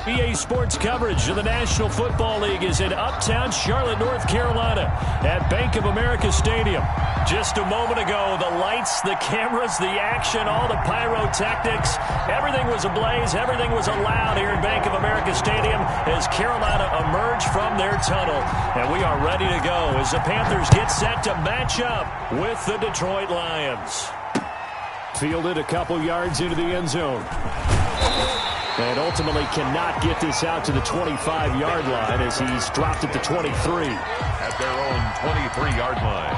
EA Sports coverage of the National Football League is in uptown Charlotte, North Carolina at Bank of America Stadium. Just a moment ago, the lights, the cameras, the action, all the pyrotechnics, everything was ablaze, everything was allowed here at Bank of America Stadium as Carolina emerged from their tunnel. And we are ready to go as the Panthers get set to match up with the Detroit Lions. Fielded a couple yards into the end zone. And ultimately cannot get this out to the 25-yard line as he's dropped at the 23. At their own 23-yard line.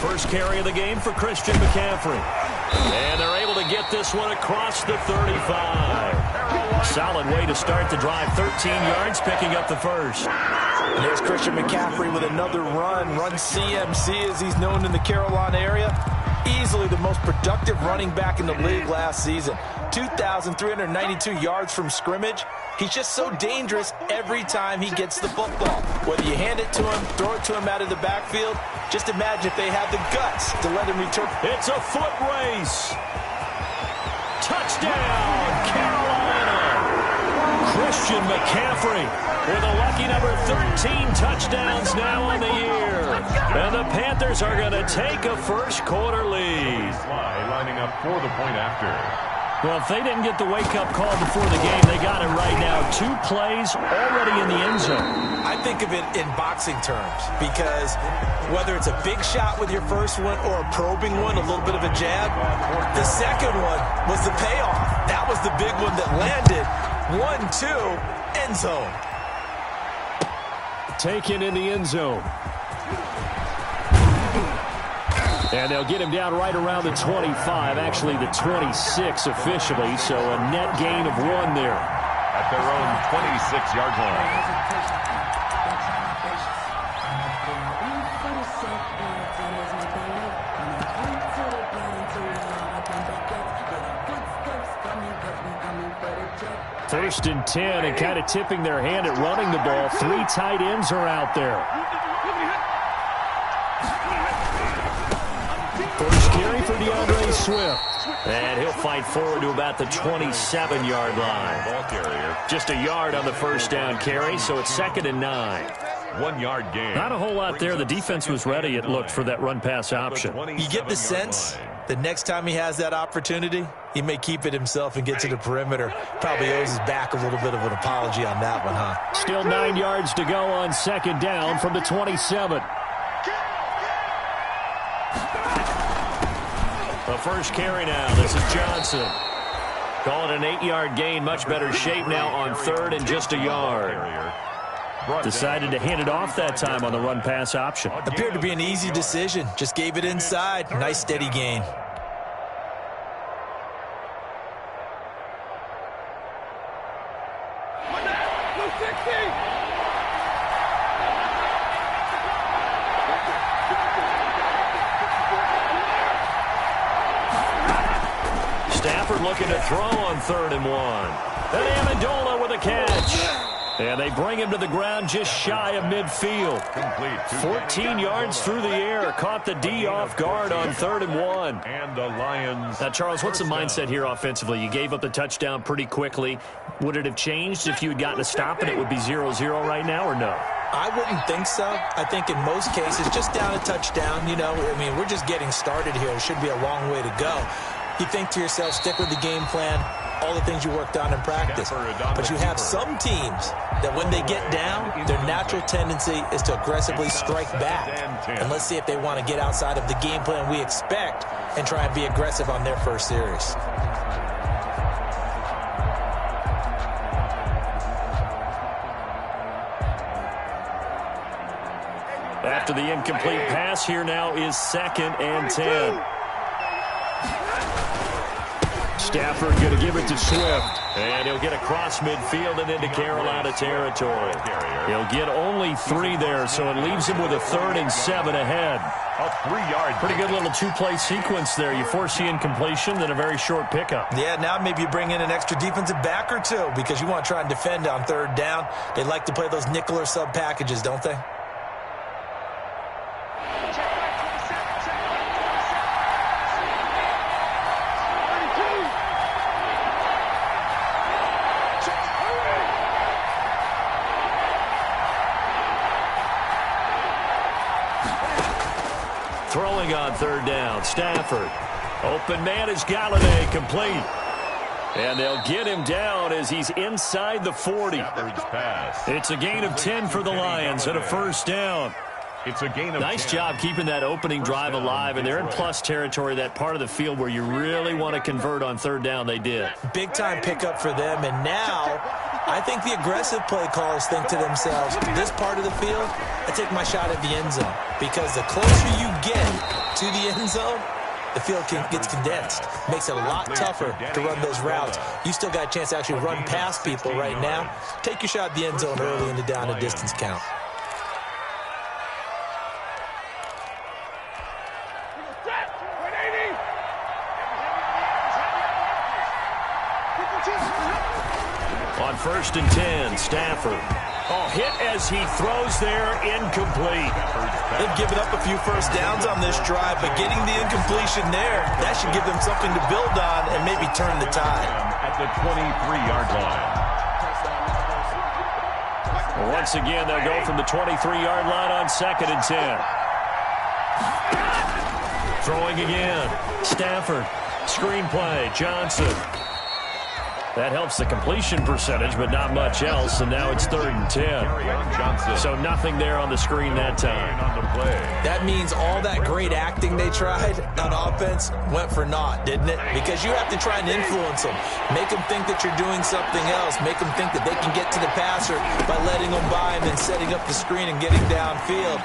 First carry of the game for Christian McCaffrey. And they're able to get this one across the 35. Solid way to start the drive. 13 yards, picking up the first. And there's Christian McCaffrey with another run CMC as he's known in the Carolina area. Easily the most productive running back in the league last season. 2,392 yards from scrimmage. He's just so dangerous every time he gets the football. Whether you hand it to him, throw it to him out of the backfield, just imagine if they have the guts to let him return. It's a foot race. Touchdown, Carolina. Christian McCaffrey with a lucky number 13 touchdowns now on the year. And the Panthers are going to take a first quarter lead. Lining up for the point after. Well, if they didn't get the wake-up call before the game, they got it right now. 2 plays already in the end zone. I think of it in boxing terms because whether it's a big shot with your first one or a probing one, a little bit of a jab, the second one was the payoff. That was the big one that landed. 1-2, end zone. Taken in the end zone. And they'll get him down right around the 25, actually the 26 officially, so a net gain of 1 there. At their own 26-yard line. First and 10, and kind of tipping their hand at running the ball. 3 tight ends are out there. First carry for DeAndre Swift. And he'll fight forward to about the 27-yard line. Ball carrier. Just a yard on the first down carry, so it's 2nd and 9. 1-yard gain. Not a whole lot there. The defense was ready, it looked, for that run-pass option. You get the sense the next time he has that opportunity, he may keep it himself and get to the perimeter. Probably owes his back a little bit of an apology on that one, huh? Still 9 yards to go on 2nd down from the 27. The first carry now. This is Johnson. Call it an 8-yard gain. Much better shape now on 3rd and just a yard. Decided to hand it off that time on the run-pass option. Appeared to be an easy decision. Just gave it inside. Nice steady gain. Stafford looking to throw on 3rd and 1. And Amendola with a catch. And they bring him to the ground just shy of midfield. 14 yards through the air. Caught the D off guard on 3rd and 1. And the Lions. Now, Charles, what's the mindset here offensively? You gave up the touchdown pretty quickly. Would it have changed if you had gotten a stop and it would be 0-0 right now, or no? I wouldn't think so. I think in most cases, just down a touchdown, you know, I mean, we're just getting started here. It should be a long way to go. You think to yourself, stick with the game plan, all the things you worked on in practice. But you have some teams that when they get down, their natural tendency is to aggressively strike back. And let's see if they want to get outside of the game plan we expect and try and be aggressive on their first series. After the incomplete pass, here now is 2nd and 10. Stafford going to give it to Swift. And he'll get across midfield and into Carolina territory. He'll get only 3 there, so it leaves him with a 3rd and 7 ahead. A 3-yard. Pretty good little two-play sequence there. You force the incompletion, then a very short pickup. Yeah, now maybe you bring in an extra defensive back or two because you want to try and defend on third down. They like to play those nickel or sub packages, don't they? Throwing on third down, Stafford. Open man is Galladay, complete. And they'll get him down as he's inside the 40. Pass. It's a gain of 10 for the Lions and a first down. It's a gain of Nice 10. job keeping that opening drive alive, and they're in plus territory, that part of the field where you really want to convert on third down. They did. Big-time pickup for them, and now I think the aggressive play callers think to themselves, this part of the field, I take my shot at the end zone, because the closer you get to the end zone, the field gets condensed. Makes it a lot tougher to run those routes. You still got a chance to actually run past people right now. Take your shot at the end zone early in the down and distance count. On 1st and 10, Stafford. Oh, hit as he throws there, incomplete. They've given up a few first downs on this drive, but getting the incompletion there, that should give them something to build on and maybe turn the tide. At the 23-yard line. Once again, they'll go from the 23-yard line on 2nd and 10. Throwing again, Stafford. Screenplay, Johnson. That helps the completion percentage, but not much else, and now it's 3rd and 10. So nothing there on the screen that time. That means all that great acting they tried on offense went for naught, didn't it? Because you have to try and influence them. Make them think that you're doing something else. Make them think that they can get to the passer by letting them by and then setting up the screen and getting downfield.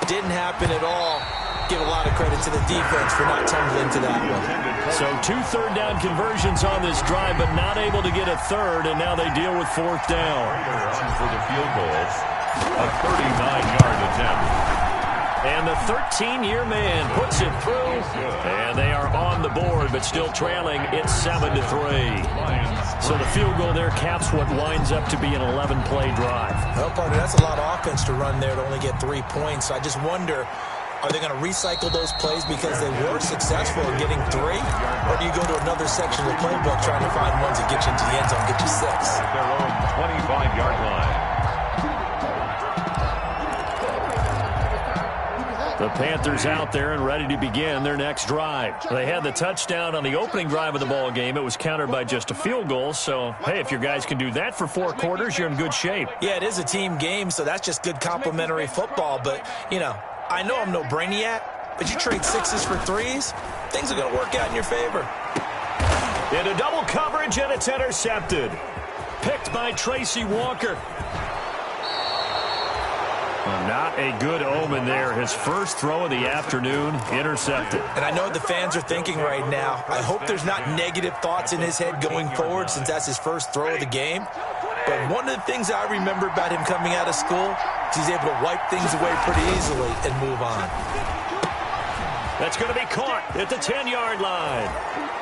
Didn't happen at all. Give a lot of credit to the defense for not tumbling to that one. So 2 third down conversions on this drive, but not able to get a third, and now they deal with 4th down. For the field goal, a 39-yard attempt. And the 13-year man puts it through, and they are on the board, but still trailing. It's 7-3. So the field goal there caps what winds up to be an 11-play drive. Well, partner, that's a lot of offense to run there to only get 3 points. So I just wonder, are they going to recycle those plays because they were successful in getting 3? Or do you go to another section of the playbook trying to find ones that get you into the end zone, get you 6? Their own 25-yard line. The Panthers out there and ready to begin their next drive. They had the touchdown on the opening drive of the ball game. It was countered by just a field goal. So, hey, if your guys can do that for 4 quarters, you're in good shape. Yeah, it is a team game, so that's just good complimentary football. But, you know, I know I'm no brainiac, but you trade 6s for 3s, things are going to work out in your favor. Into double coverage, and it's intercepted. Picked by Tracy Walker. Not a good omen there. His first throw of the afternoon, intercepted. And I know what the fans are thinking right now. I hope there's not negative thoughts in his head going forward since that's his first throw of the game. But one of the things I remember about him coming out of school is he's able to wipe things away pretty easily and move on. That's going to be caught at the 10-yard line.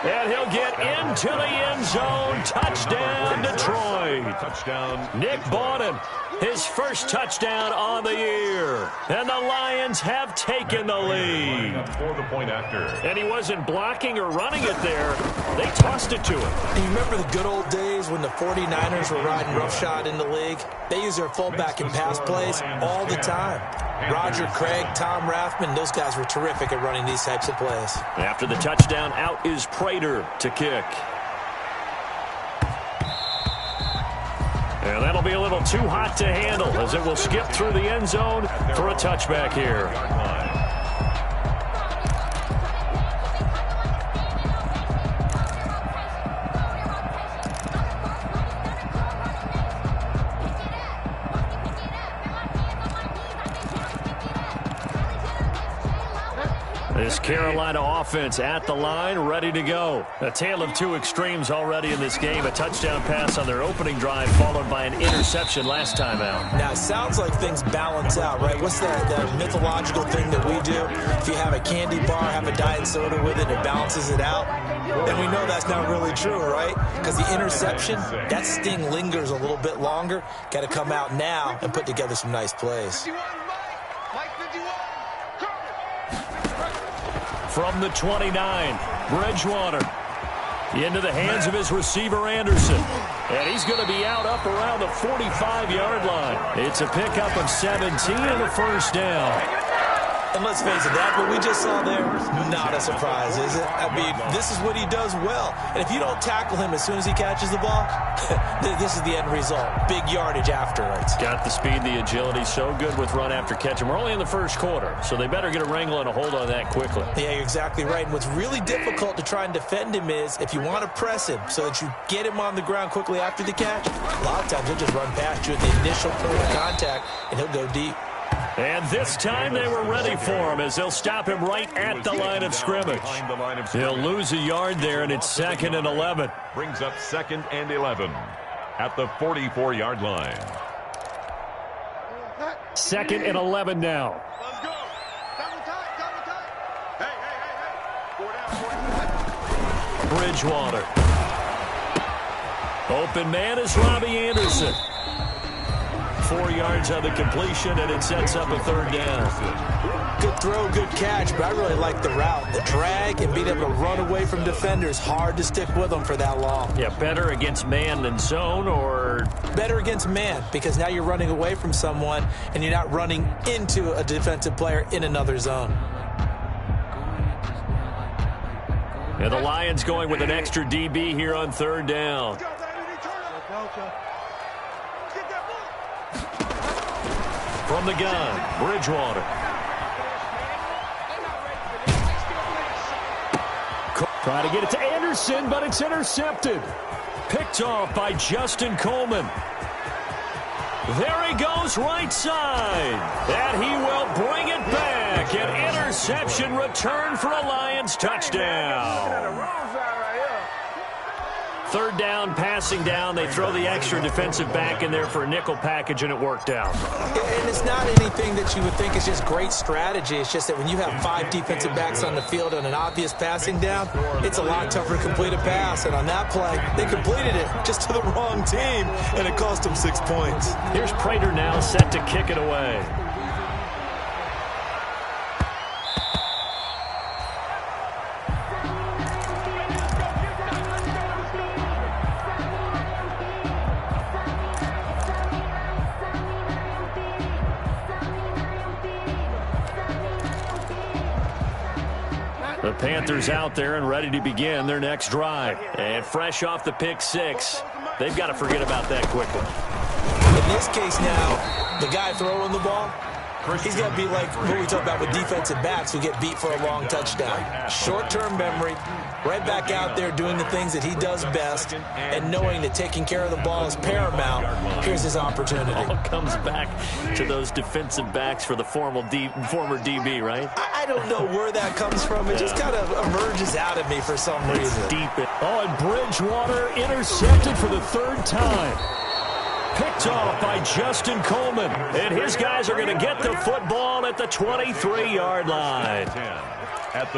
And he'll get into the end zone. Touchdown, Detroit. Touchdown. Nick Bawden, his first touchdown on the year. And the Lions have taken the lead. For the point after. And he wasn't blocking or running it there. They tossed it to him. And you remember the good old days when the 49ers were riding roughshod in the league? They use their fullback in pass plays all the time. Roger Craig, Tom Rathman, those guys were terrific at running these types of plays. After the touchdown, out is Prater to kick. And that'll be a little too hot to handle as it will skip through the end zone for a touchback here. This Carolina offense at the line, ready to go. A tale of two extremes already in this game. A touchdown pass on their opening drive, followed by an interception last time out. Now, it sounds like things balance out, right? What's that mythological thing that we do? If you have a candy bar, have a diet soda with it, it balances it out. And we know that's not really true, right? Because the interception, that sting lingers a little bit longer. Got to come out now and put together some nice plays. From the 29, Bridgewater into the hands of his receiver, Anderson. And he's going to be out up around the 45-yard line. It's a pickup of 17 and a first down. And let's face it, that what we just saw there, not a surprise, is it? I mean, this is what he does well. And if you don't tackle him as soon as he catches the ball, this is the end result. Big yardage afterwards. Got the speed, the agility, so good with run after catch. And we're only in the first quarter, so they better get a wrangle and a hold on that quickly. Yeah, you're exactly right. And what's really difficult to try and defend him is if you want to press him so that you get him on the ground quickly after the catch, a lot of times he'll just run past you at the initial point of contact, and he'll go deep. And this time they were ready for him as they'll stop him right at the line of scrimmage. He'll lose a yard there, and it's 2nd and 11. Brings up 2nd and 11 at the 44-yard line. 2nd and 11 now. Let's go. Double tight. Hey. Bridgewater. Open man is Robbie Anderson. 4 yards on the completion, and it sets up a third down. Good throw, good catch, but I really like the route. The drag and being able to run away from defenders, hard to stick with them for that long. Yeah, better against man than zone, or? Better against man, because now you're running away from someone, and you're not running into a defensive player in another zone. And the Lions going with an extra DB here on third down. From the gun, Bridgewater. Trying to get it to Anderson, but it's intercepted. Picked off by Justin Coleman. There he goes, right side. And he will bring it back. An interception return for a Lions touchdown. Third down, passing down. They throw the extra defensive back in there for a nickel package, and it worked out. And it's not anything that you would think is just great strategy. It's just that when you have 5 defensive backs on the field on an obvious passing down, it's a lot tougher to complete a pass. And on that play, they completed it just to the wrong team, and it cost them 6 points. Here's Prater now set to kick it away. The Panthers out there and ready to begin their next drive. And fresh off the pick 6, they've got to forget about that quickly. In this case now, the guy throwing the ball, he's got to be like what we talk about with defensive backs who get beat for a long touchdown. Short-term memory, right back out there doing the things that he does best, and knowing that taking care of the ball is paramount. Here's his opportunity. All comes back to those defensive backs for the former DB, right? I don't know where that comes from. It just kind of emerges out of me for some reason. Deep. And Bridgewater intercepted for the third time. Picked off by Justin Coleman. And his guys are going to get the football at the 23-yard line.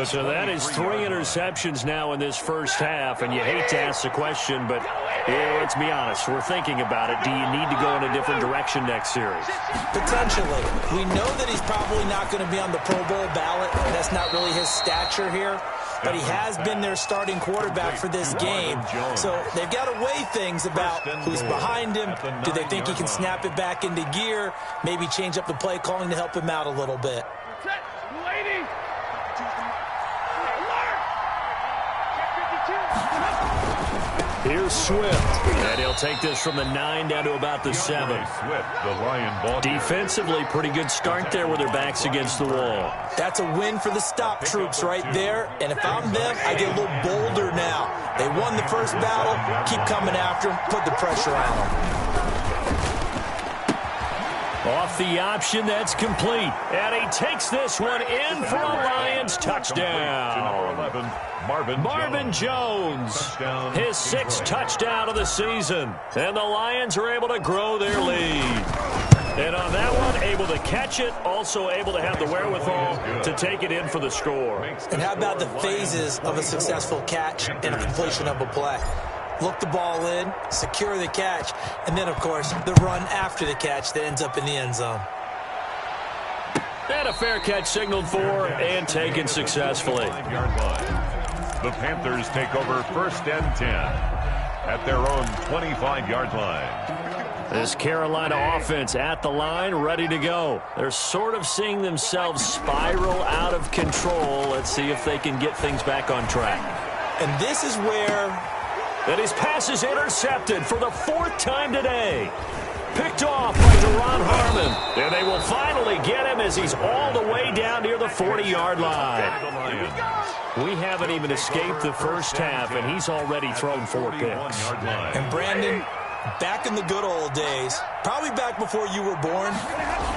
So that is 3 interceptions now in this first half. And you hate to ask the question, but let's be honest. We're thinking about it. Do you need to go in a different direction next series? Potentially. We know that he's probably not going to be on the Pro Bowl ballot. That's not really his stature here. But he has been their starting quarterback for this game. So they've got to weigh things about who's behind him. Do they think he can snap it back into gear? Maybe change up the play calling to help him out a little bit. Here's Swift. And he'll take this from the 9 down to about the 7. Defensively, pretty good start there with their backs against the wall. That's a win for the stop troops right there. And if I'm them, I get a little bolder now. They won the first battle. Keep coming after them. Put the pressure on them. Off the option, that's complete. And he takes this one in for a Lions touchdown. Number 11, Marvin Jones, Touchdown, his sixth touchdown of the season. And the Lions are able to grow their lead. And on that one, able to catch it, also able to have the wherewithal to take it in for the score. And how about the phases of a successful catch and a completion of a play? Look the ball in, secure the catch, and then, of course, the run after the catch that ends up in the end zone. And a fair catch signaled for and taken successfully. 5-yard line. The Panthers take over 1st and 10 at their own 25-yard line. This Carolina offense at the line, ready to go. They're sort of seeing themselves spiral out of control. Let's see if they can get things back on track. And this is where... And his pass is intercepted for the 4th time today. Picked off by Duron Harmon. And they will finally get him as he's all the way down near the 40-yard line. We haven't even escaped the first half, and he's already thrown 4 picks. And Brandon, back in the good old days, probably back before you were born,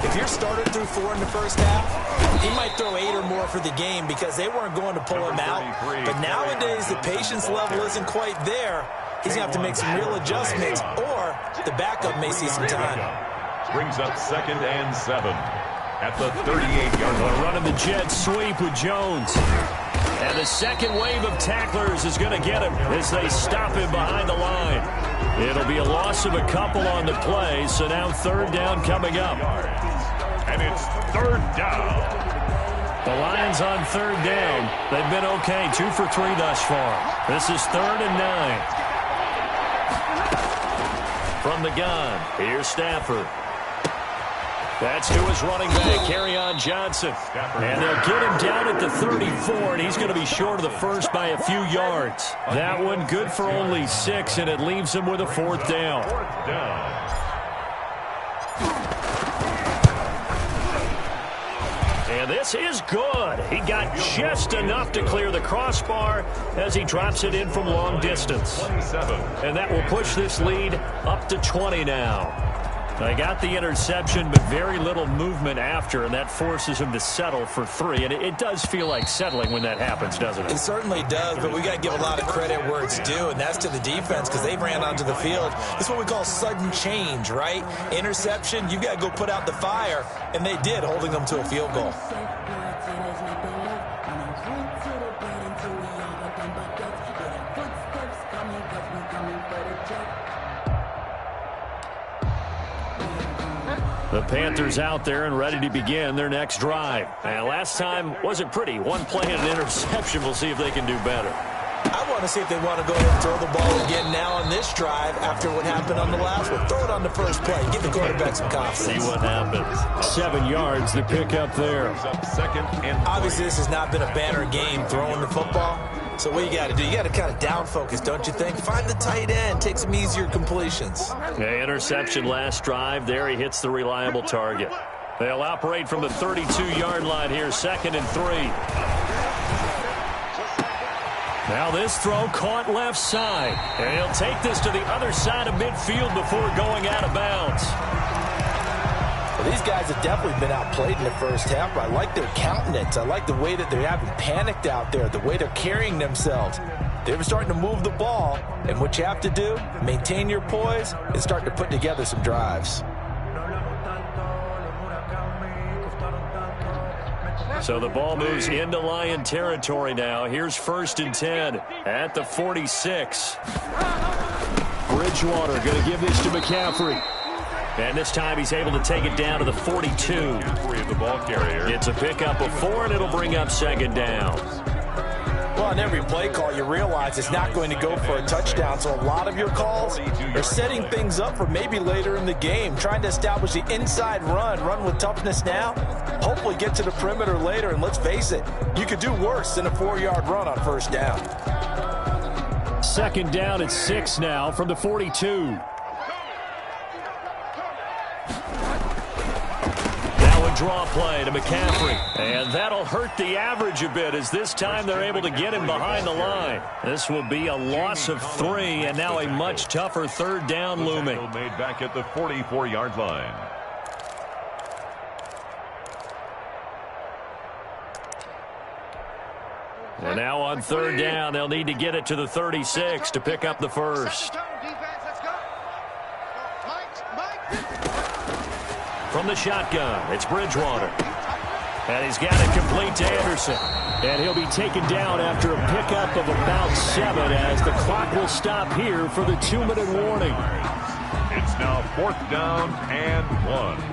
if your starter threw 4 in the first half, he might throw 8 or more for the game because they weren't going to pull him out. But nowadays, the patience level isn't quite there. He's going to have to make some real adjustments, or the backup may see some time. Brings up 2nd and 7 at the 38-yard line. Running the jet sweep with Jones. And the second wave of tacklers is going to get him as they stop him behind the line. It'll be a loss of a couple on the play, so now 3rd down coming up. And it's 3rd down. The Lions on 3rd down. They've been okay, 2 for 3 thus far. This is 3rd and 9. From the gun, here's Stafford. That's to his running back, Kerryon Johnson. And they'll get him down at the 34, and he's going to be short of the first by a few yards. That one good for only 6, and it leaves him with a 4th down. 4th down. And this is good. He got just enough to clear the crossbar as he drops it in from long distance. 27. And that will push this lead up to 20 now. They got the interception, but very little movement after, and that forces him to settle for 3. And it does feel like settling when that happens, doesn't it? It certainly does, but we got to give a lot of credit where it's due, and that's to the defense because they ran onto the field. It's what we call sudden change, right? Interception, you got to go put out the fire, and they did, holding them to a field goal. The Panthers out there and ready to begin their next drive. And last time wasn't pretty. 1 play and an interception. We'll see if they can do better. I want to see if they want to go ahead and throw the ball again now on this drive after what happened on the last one. Throw it on the first play. Give the quarterback some confidence. See what happens. 7 yards to pick up there. Obviously, this has not been a banner game throwing the football. So what you got to do, you got to kind of down focus, don't you think? Find the tight end, take some easier completions. The interception last drive. There he hits the reliable target. They'll operate from the 32-yard line here, 2nd and 3. Now this throw caught left side. And he'll take this to the other side of midfield before going out of bounds. Well, these guys have definitely been outplayed in the first half, but I like their countenance. I like the way that they're having panicked out there, the way they're carrying themselves. They're starting to move the ball, and what you have to do, maintain your poise and start to put together some drives. So the ball moves into Lion territory now. Here's 1st and 10 at the 46. Bridgewater going to give this to McCaffrey. And this time he's able to take it down to the 42. The ball carrier. It's a pickup of 4, and it'll bring up 2nd down. Well, on every play call, you realize it's not going to go for a touchdown, so a lot of your calls are setting things up for maybe later in the game, trying to establish the inside run with toughness now, hopefully get to the perimeter later, and let's face it, you could do worse than a 4-yard run on 1st down. 2nd down at 6 now from the 42. Draw play to McCaffrey, and that'll hurt the average a bit as this time they're able to get him behind the line. This will be a loss of 3, and now a much tougher 3rd down looming. Made back at the 44-yard line. And now on third down, they'll need to get it to the 36 to pick up the first. From the shotgun, it's Bridgewater. And he's got it complete to Anderson. And he'll be taken down after a pickup of about 7 as the clock will stop here for the 2-minute warning. It's now 4th down and 1.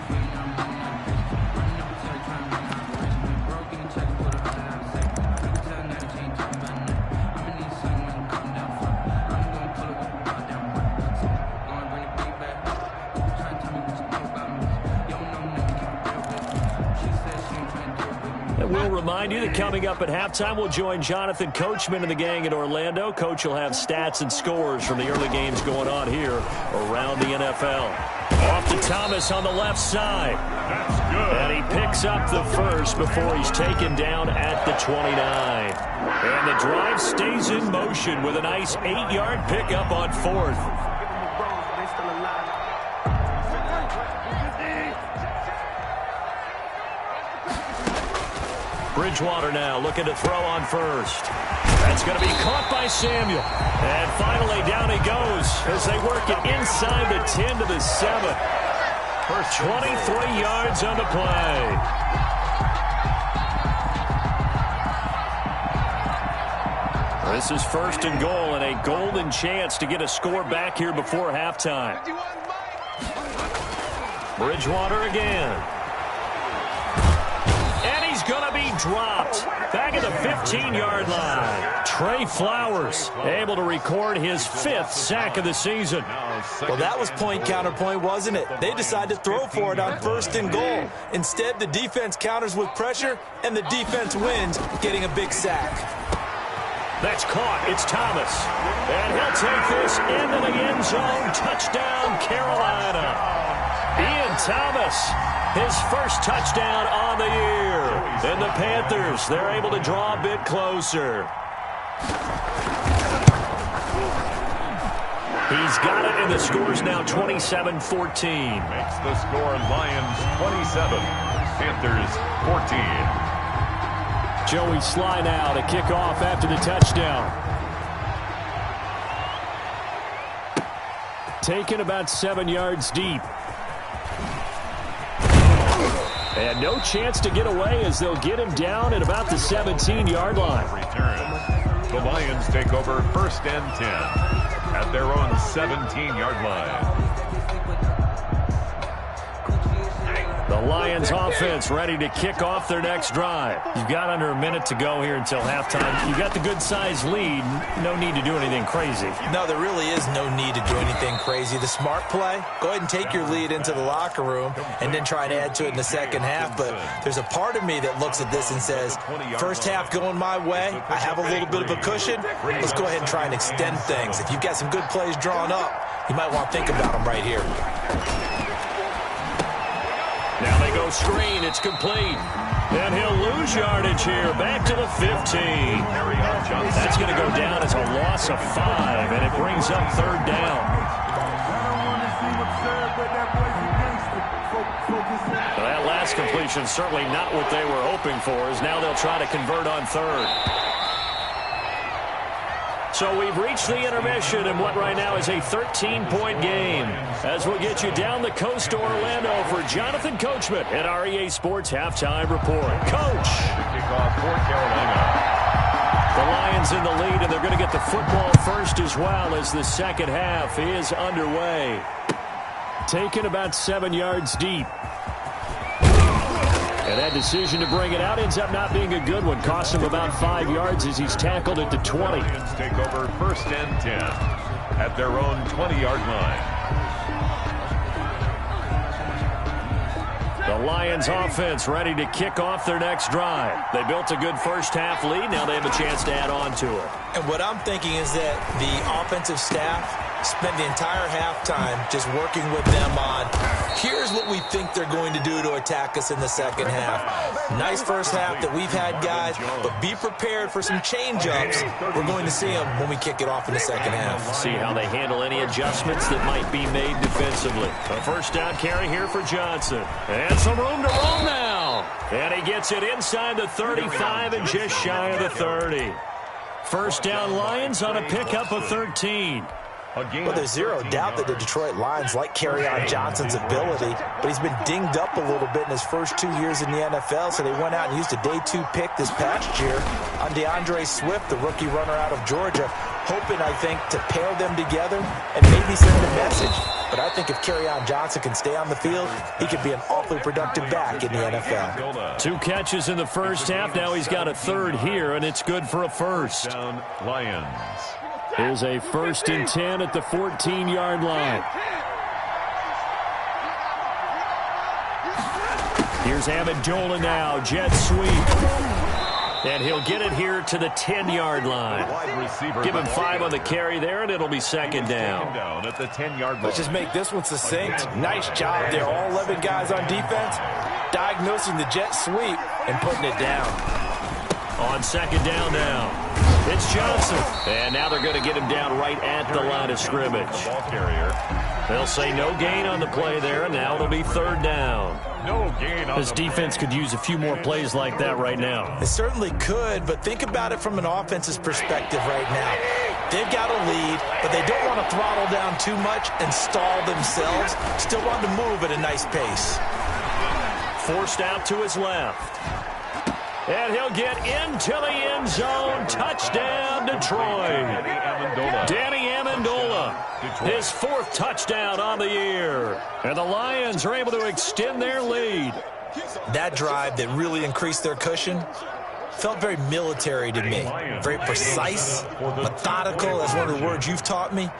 We'll remind you that coming up at halftime, we'll join Jonathan Coachman and the gang in Orlando. Coach will have stats and scores from the early games going on here around the NFL. Off to Thomas on the left side. That's good. And he picks up the first before he's taken down at the 29. And the drive stays in motion with a nice 8-yard pickup on 4th. Bridgewater now looking to throw on first. That's going to be caught by Samuel. And finally down he goes as they work it inside the 10 to the 7. 23 yards on the play. This is 1st and goal and a golden chance to get a score back here before halftime. Bridgewater again. Going to be dropped back at the 15-yard line. Trey Flowers able to record his 5th sack of the season. Well, that was point counterpoint, wasn't it? They decided to throw for it on 1st and goal. Instead, the defense counters with pressure, and the defense wins, getting a big sack. That's caught. It's Thomas. And he'll take this into the end zone. Touchdown, Carolina. Ian Thomas, his first touchdown on the year. And the Panthers, they're able to draw a bit closer. He's got it, and the score's now 27-14. Makes the score Lions 27, Panthers 14. Joey Sly now to kick off after the touchdown. Taken about 7 yards deep. And no chance to get away as they'll get him down at about the 17-yard line. Return. The Lions take over 1st and 10 at their own 17-yard line. The Lions offense ready to kick off their next drive. You've got under a minute to go here until halftime. You've got the good-sized lead. No need to do anything crazy. No, there really is no need to do anything crazy. The smart play, go ahead and take your lead into the locker room and then try to add to it in the second half. But there's a part of me that looks at this and says, first half going my way, I have a little bit of a cushion. Let's go ahead and try and extend things. If you've got some good plays drawn up, you might want to think about them right here. Now they go screen. It's complete. And he'll lose yardage here. Back to the 15. That's going to go down as a loss of 5, and it brings up 3rd down. Well, that last completion certainly not what they were hoping for, as now they'll try to convert on 3rd. So we've reached the intermission in what right now is a 13-point game. As we'll get you down the coast to Orlando for Jonathan Coachman at our EA Sports Halftime Report. Coach! Kickoff for Carolina. The Lions in the lead, and they're going to get the football first as well as the second half is underway. Taken about 7 yards deep. And that decision to bring it out ends up not being a good one. Cost him about 5 yards as he's tackled at the 20. Lions take over 1st and 10 at their own 20-yard line. The Lions offense ready to kick off their next drive. They built a good first half lead. Now they have a chance to add on to it. And what I'm thinking is that the offensive staff spend the entire halftime just working with them on, here's what we think they're going to do to attack us in the second half. Nice first half that we've had, guys, but be prepared for some change-ups. We're going to see them when we kick it off in the second half. See how they handle any adjustments that might be made defensively. A first down carry here for Johnson. And some room to roll now. And he gets it inside the 35 and just shy of the 30. First down Lions on a pickup of 13. Well, there's zero doubt that the Detroit Lions like Kerryon Johnson's ability, but he's been dinged up a little bit in his first 2 years in the NFL, so they went out and used a day 2 pick this past year on DeAndre Swift, the rookie runner out of Georgia, hoping, I think, to pair them together and maybe send a message. But I think if Kerryon Johnson can stay on the field, he could be an awfully productive back in the NFL. 2 catches in the first half. Now he's got a third here, and it's good for a first. Down Lions. Here's a 1st and 10 at the 14-yard line. Here's Amendola now, jet sweep. And he'll get it here to the 10-yard line. Give him 5 on the carry there, and it'll be second down. At the 10-yard line. Let's just make this one succinct. Nice job there. All 11 guys on defense diagnosing the jet sweep and putting it down. On second down now. It's Johnson. And now they're going to get him down right at the line of scrimmage. Ball carrier. They'll say no gain on the play there, and now it'll be third down. No gain on This defense could use a few more plays like that right now. It certainly could, but think about it from an offense's perspective right now. They've got a lead, but they don't want to throttle down too much and stall themselves. Still want to move at a nice pace. Forced out to his left. And he'll get into the end zone. Touchdown, Detroit. Danny Amendola, his 4th touchdown on the year. And the Lions are able to extend their lead. That drive that really increased their cushion felt very military to me. Very precise, methodical, that's one of the words you've taught me.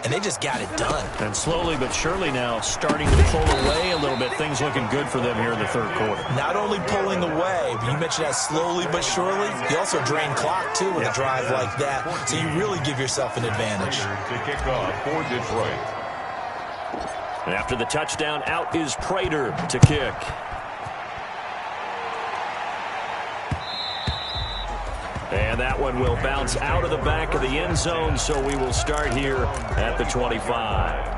And they just got it done. And slowly but surely now starting to pull away a little bit. Things looking good for them here in the third quarter. Not only pulling away, but you mentioned that slowly but surely. You also drain clock, too, with a drive like that. So you really give yourself an advantage. To kick off for Detroit. And after the touchdown, out is Prater to kick. And that one will bounce out of the back of the end zone, so we will start here at the 25.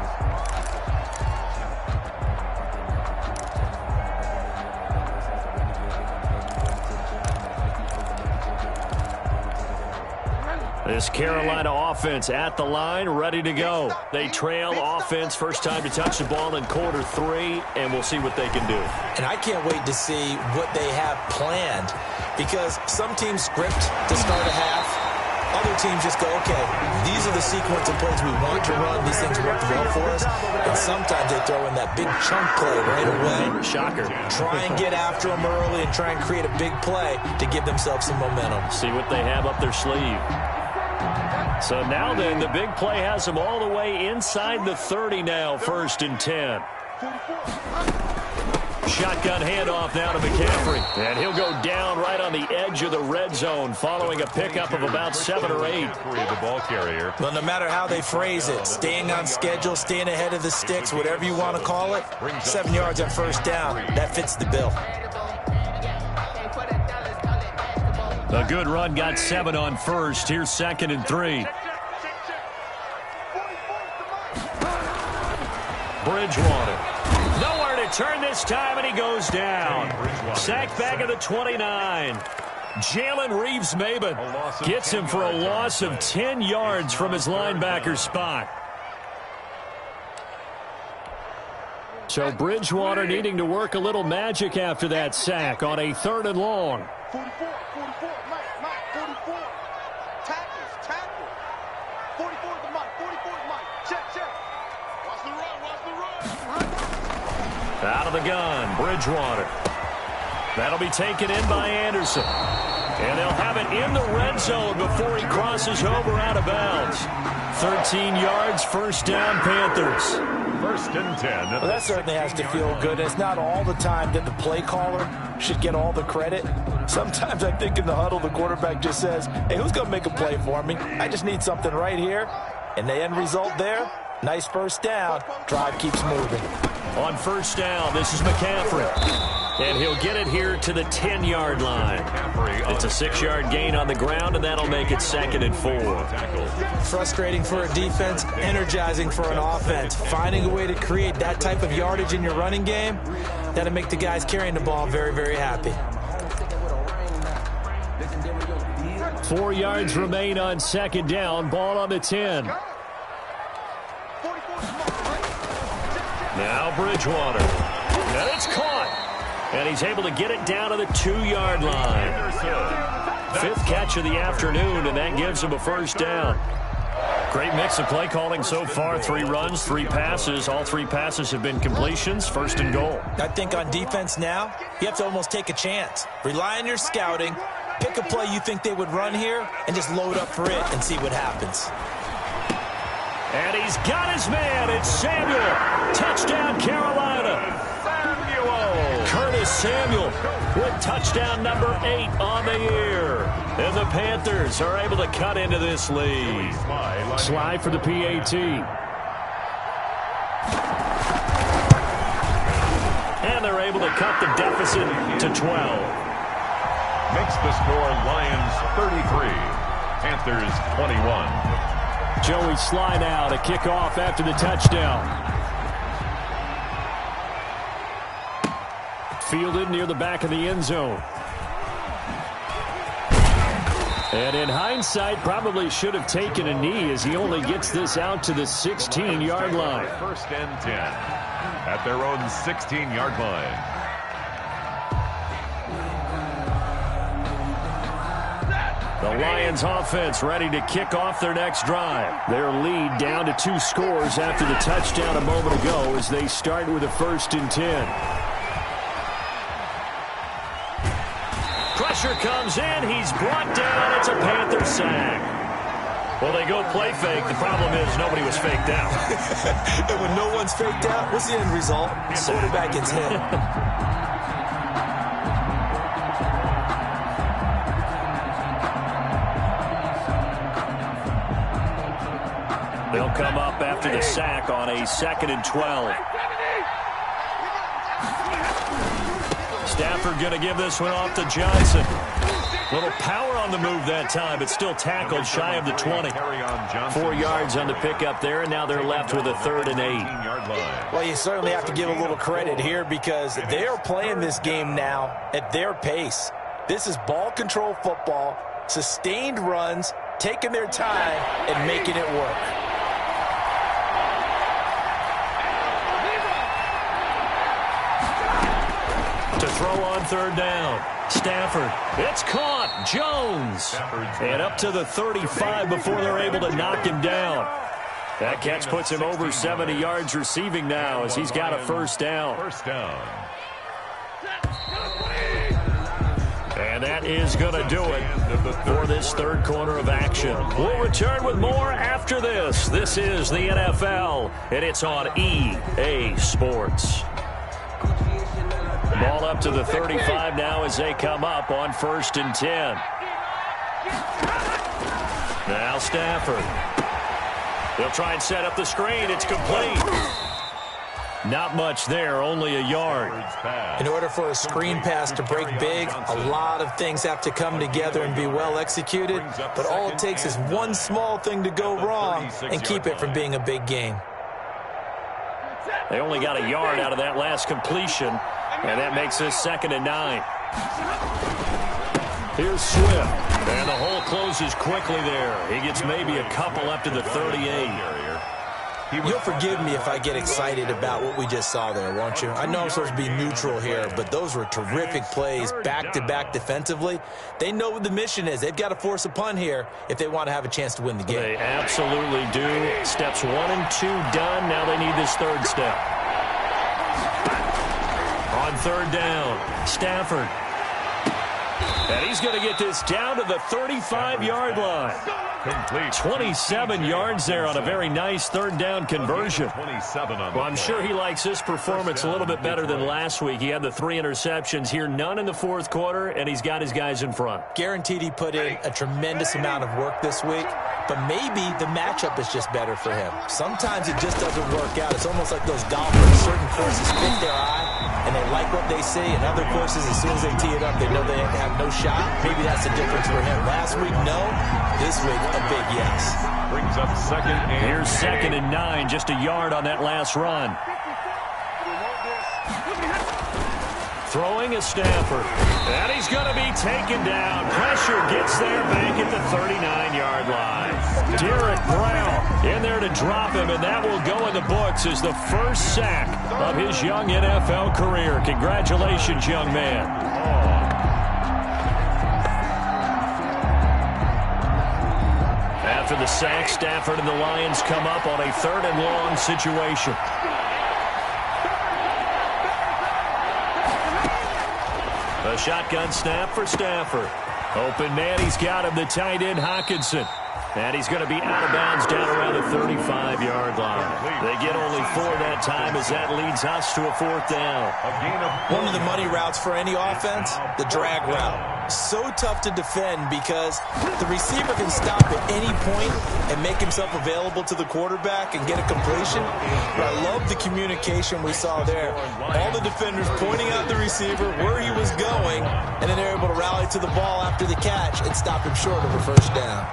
This Carolina offense at the line, ready to go. They trail offense, first time to touch the ball in quarter 3, and we'll see what they can do. And I can't wait to see what they have planned, because some teams script to start a half. Other teams just go, okay, these are the sequence of plays we want to run. These things work well for us. And sometimes they throw in that big chunk play right away. Shocker. Try and get after them early and try and create a big play to give themselves some momentum. See what they have up their sleeve. So now then, the big play has them all the way inside the 30 now, 1st and 10. Shotgun handoff now to McCaffrey. And he'll go down right on the edge of the red zone following a pickup of about 7 or 8. The ball carrier. Well, no matter how they phrase it, staying on schedule, staying ahead of the sticks, whatever you want to call it, 7 yards on first down, that fits the bill. A good run got 7 on first. Here's 2nd and 3. Bridgewater. Nowhere to turn this time, and he goes down. Sacked back at the 29. Jalen Reeves-Maybin gets him for a loss of 10 yards from his linebacker spot. So Bridgewater needing to work a little magic after that sack on a 3rd and long. 44, Mike, 44. Tackle. 44 is Mike, 44 is Mike. Check. Watch the run. Out of the gun, Bridgewater. That'll be taken in by Anderson. And they'll have it in the red zone before he crosses over out of bounds. 13 yards, first down, Panthers. 1st and 10. Well, that certainly has to feel good. It's not all the time that the play caller should get all the credit. Sometimes I think in the huddle, the quarterback just says, hey, who's going to make a play for me? I just need something right here. And the end result there, nice first down. Drive keeps moving. On first down, this is McCaffrey. And he'll get it here to the 10-yard line. It's a 6-yard gain on the ground, and that'll make it 2nd and 4. Frustrating for a defense, energizing for an offense. Finding a way to create that type of yardage in your running game, that'll make the guys carrying the ball very, very happy. 4 yards remain on 2nd down. Ball on the 10. Now Bridgewater. And it's caught. And he's able to get it down to the 2-yard line. 5th catch of the afternoon, and that gives him a 1st down. Great mix of play calling so far. 3 runs, 3 passes. All 3 passes have been completions. 1st and goal. I think on defense now, you have to almost take a chance. Rely on your scouting. Pick a play you think they would run here and just load up for it and see what happens. And he's got his man. It's Samuel. Touchdown, Carolina. Curtis Samuel with touchdown number 8 on the year. And the Panthers are able to cut into this lead. Slide for the PAT. And they're able to cut the deficit to 12. Makes the score Lions 33, Panthers 21. Joey Sly now to kick off after the touchdown. Fielded near the back of the end zone. And in hindsight, probably should have taken a knee as he only gets this out to the 16-yard line. 1st and 10 at their own 16-yard line. The Lions offense ready to kick off their next drive. Their lead down to 2 scores after the touchdown a moment ago as they start with a 1st and 10. Pressure comes in. He's brought down. It's a Panther sack. Well, they go play fake. The problem is nobody was faked out. And when no one's faked out, what's the end result? The quarterback gets hit. They'll come up after the sack on a 2nd and 12. Stafford going to give this one off to Johnson. Little power on the move that time, but still tackled shy of the 20. 4 yards on the pickup there, and now they're left with a 3rd and 8. Well, you certainly have to give a little credit here because they are playing this game now at their pace. This is ball control football, sustained runs, taking their time, and making it work. To throw on 3rd down. Stafford. It's caught. Jones. And up to the 35 before they're able to knock him down. That catch puts him over 70 yards receiving now as he's got a 1st down. And that is going to do it for this 3rd quarter of action. We'll return with more after this. This is the NFL, and it's on EA Sports. Ball up to the 35 now as they come up on 1st and 10. Now Stafford. They'll try and set up the screen. It's complete. Not much there, only a yard. In order for a screen pass to break big, a lot of things have to come together and be well executed. But all it takes is one small thing to go wrong and keep it from being a big game. They only got a yard out of that last completion. And that makes this 2nd and 9. Here's Swift. And the hole closes quickly there. He gets maybe a couple up to the 38. You'll forgive me if I get excited about what we just saw there, won't you? I know I'm supposed to be neutral here, but those were terrific plays back-to-back defensively. They know what the mission is. They've got to force a punt here if they want to have a chance to win the game. They absolutely do. Steps 1 and 2 done. Now they need this 3rd step. On 3rd down, Stafford. And he's going to get this down to the 35-yard line. Complete. 27 yards there on a very nice third down conversion. 27 on Well, I'm sure he likes this performance a little bit better than last week. He had the 3 interceptions here, none in the fourth quarter, and he's got his guys in front. Guaranteed he put in a tremendous amount of work this week, but maybe the matchup is just better for him. Sometimes it just doesn't work out. It's almost like those golfers. Certain courses fit their eye, and they like what they see, and other courses, as soon as they tee it up, they know they have no shot. Maybe that's the difference for him. Last week, no. This week, a big yes. Brings up second and Here's 2nd and 9, just a yard on that last run. Throwing is Stafford. And he's going to be taken down. Pressure gets there back at the 39-yard line. Derek Brown in there to drop him, and that will go in the books as the first sack of his young NFL career. Congratulations, young man. After the sack, Stafford and the Lions come up on a 3rd and long situation. A shotgun snap for Stafford. Open man, he's got him, the tight end Hockenson. And he's going to be out of bounds down around the 35-yard line. They get only 4 that time as that leads us to a 4th down. One of the money routes for any offense, the drag route. So tough to defend because the receiver can stop at any point and make himself available to the quarterback and get a completion. But I love the communication we saw there. All the defenders pointing out the receiver, where he was going, and then they're able to rally to the ball after the catch and stop him short of a first down.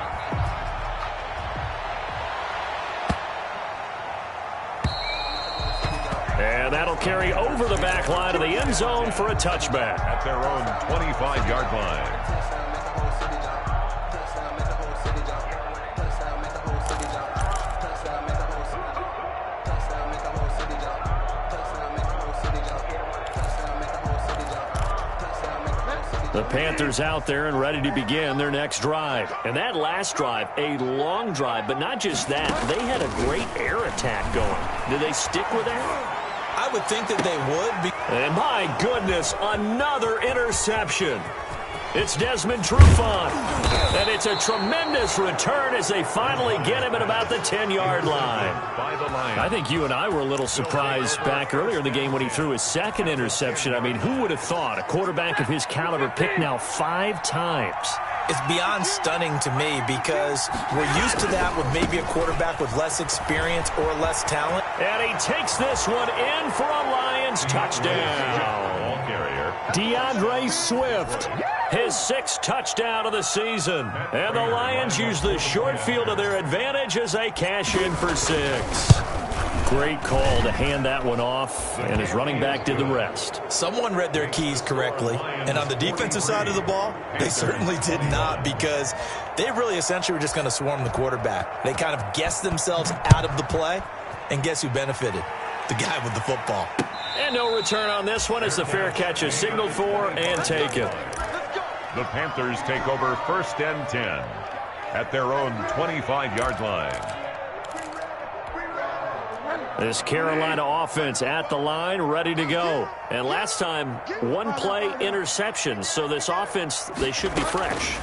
And that'll carry over the back line of the end zone for a touchback. At their own 25-yard line. The Panthers out there and ready to begin their next drive. And that last drive, a long drive, but not just that. They had a great air attack going. Did they stick with that? I would think that they would. And my goodness, another interception. It's Desmond Trufant. And it's a tremendous return as they finally get him at about the 10-yard line. I think you and I were a little surprised back earlier in the game when he threw his 2nd interception. I mean, who would have thought a quarterback of his caliber picked now 5 times? It's beyond stunning to me because we're used to that with maybe a quarterback with less experience or less talent. And he takes this one in for a Lions touchdown. DeAndre Swift, his 6th touchdown of the season. And the Lions use the short field to their advantage as they cash in for 6. Great call to hand that one off, and his running back did the rest. Someone read their keys correctly, and on the defensive side of the ball, they certainly did not because they really essentially were just going to swarm the quarterback. They kind of guessed themselves out of the play, and guess who benefited? The guy with the football. And no return on this one as the fair catch is signaled for and taken. The Panthers take over 1st and 10 at their own 25-yard line. This Carolina offense at the line, ready to go. And last time, 1-play interception. So this offense, they should be fresh.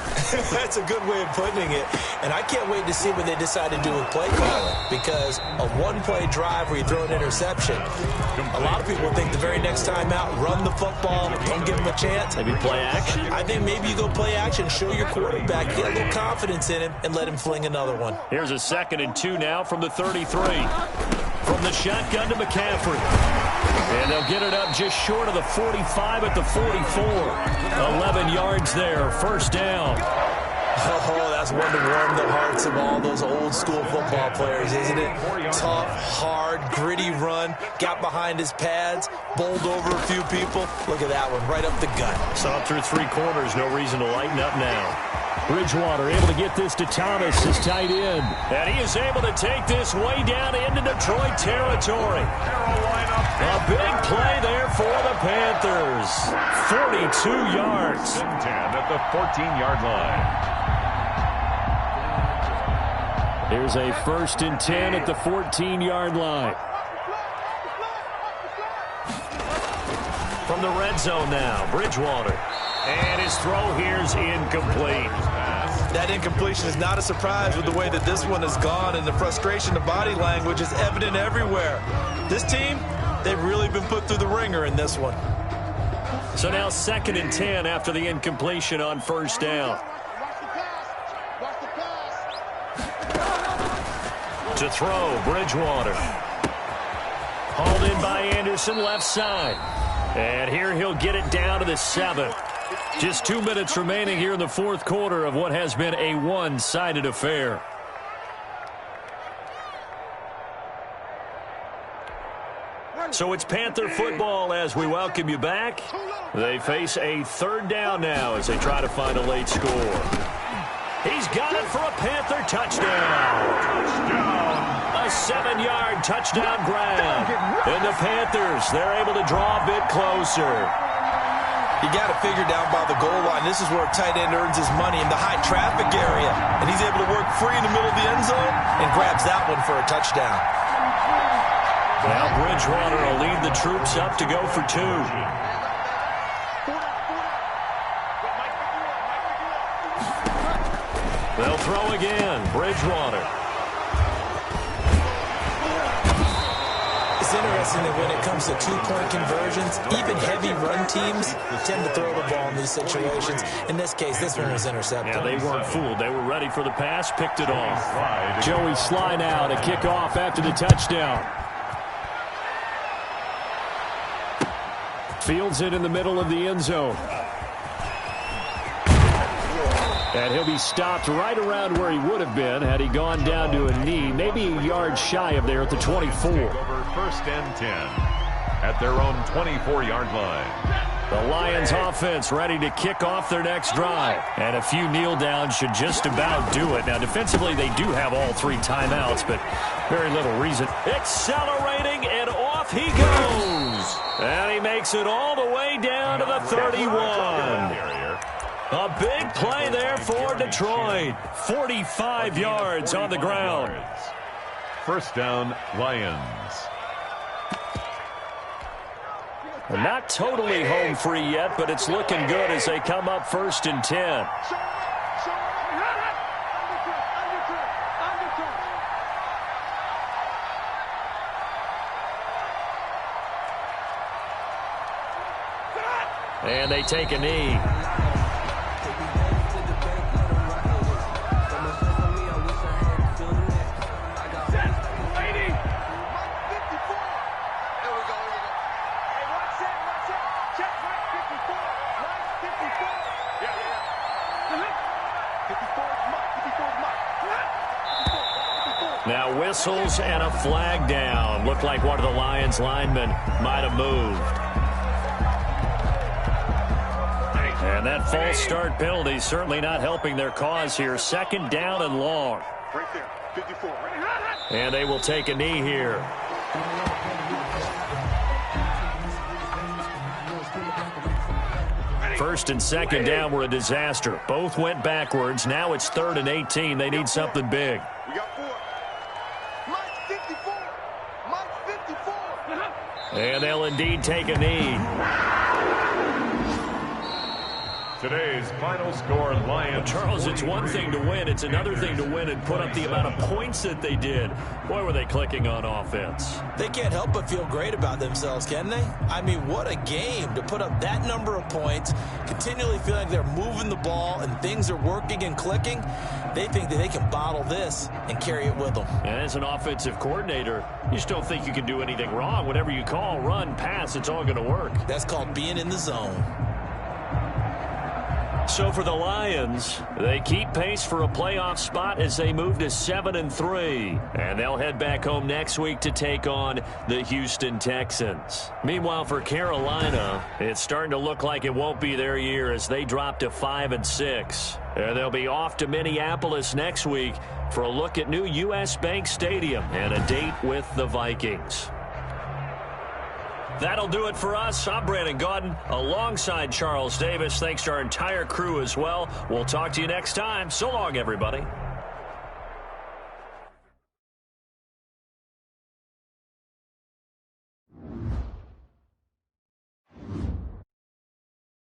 That's a good way of putting it. And I can't wait to see what they decide to do with play calling. Because a 1-play drive where you throw an interception, a lot of people think the very next time out, run the football, don't give him a chance. Maybe play action? I think maybe you go play action, show your quarterback, get a little confidence in him, and let him fling another one. Here's a 2nd and 2 now from the 33. From the shotgun to McCaffrey. And they'll get it up just short of the 45 at the 44. 11 yards there, first down. Oh, that's one to warm the hearts of all those old-school football players, isn't it? Tough, hard, gritty run. Got behind his pads, bowled over a few people. Look at that one, right up the gut. Saw it through 3 quarters, no reason to lighten up now. Bridgewater able to get this to Thomas, his tight end. And he is able to take this way down into Detroit territory. A big play there for the Panthers. 42 yards. 10 at the 14-yard line. Here's a 1st and 10 at the 14-yard line. From the red zone now, Bridgewater. And his throw here is incomplete. That incompletion is not a surprise with the way that this one has gone, and the frustration, the body language is evident everywhere. This team, they've really been put through the ringer in this one. So now 2nd and 10 after the incompletion on first down. To throw, Bridgewater. Hauled in by Anderson, left side. And here he'll get it down to the 7. Just 2 minutes remaining here in the fourth quarter of what has been a one-sided affair. So it's Panther football as we welcome you back. They face a 3rd down now as they try to find a late score. He's got it for a Panther touchdown. A 7-yard touchdown grab. And the Panthers, they're able to draw a bit closer. You got to figure down by the goal line. This is where a tight end earns his money in the high traffic area. And he's able to work free in the middle of the end zone and grabs that one for a touchdown. Now Bridgewater will lead the troops up to go for 2. They'll throw again. Bridgewater. It's interesting that when it comes to 2-point conversions, even heavy run teams tend to throw the ball in these situations. In this case, this one was intercepted. Yeah, they weren't fooled. They were ready for the pass, picked it off. Joey Sly now to kick off after the touchdown. Fields it in the middle of the end zone. And he'll be stopped right around where he would have been had he gone down to a knee, maybe a yard shy of there at the 24. Over 1st and 10 at their own 24-yard line. The Lions offense ready to kick off their next drive. And a few kneel downs should just about do it. Now, defensively, they do have all 3 timeouts, but very little reason. Accelerating, and off he goes. And he makes it all the way down to the 31. A big play there for Detroit. 45 yards on the ground. 1st down, Lions. They're not totally home free yet, but it's looking good as they come up 1st and 10. And they take a knee. Now whistles and a flag down. Looked like one of the Lions linemen might have moved. And that false start penalty certainly not helping their cause here. 2nd down and long. Right there, 54. And they will take a knee here. First and 2nd down were a disaster. Both went backwards. Now it's 3rd and 18. They need something big. We got 4. Mike 54. Mike 54. And they'll indeed take a knee. Today's final score, Lions. Charles, it's one thing to win. It's another thing to win and put up the amount of points that they did. Boy, were they clicking on offense. They can't help but feel great about themselves, can they? I mean, what a game to put up that number of points, continually feeling like they're moving the ball and things are working and clicking. They think that they can bottle this and carry it with them. And as an offensive coordinator, you just don't think you can do anything wrong. Whatever you call, run, pass, it's all going to work. That's called being in the zone. So for the Lions, they keep pace for a playoff spot as they move to 7-3. And they'll head back home next week to take on the Houston Texans. Meanwhile, for Carolina, it's starting to look like it won't be their year as they drop to 5-6. And they'll be off to Minneapolis next week for a look at new U.S. Bank Stadium and a date with the Vikings. That'll do it for us. I'm Brandon Gaudin alongside Charles Davis. Thanks to our entire crew as well. We'll talk to you next time. So long, everybody.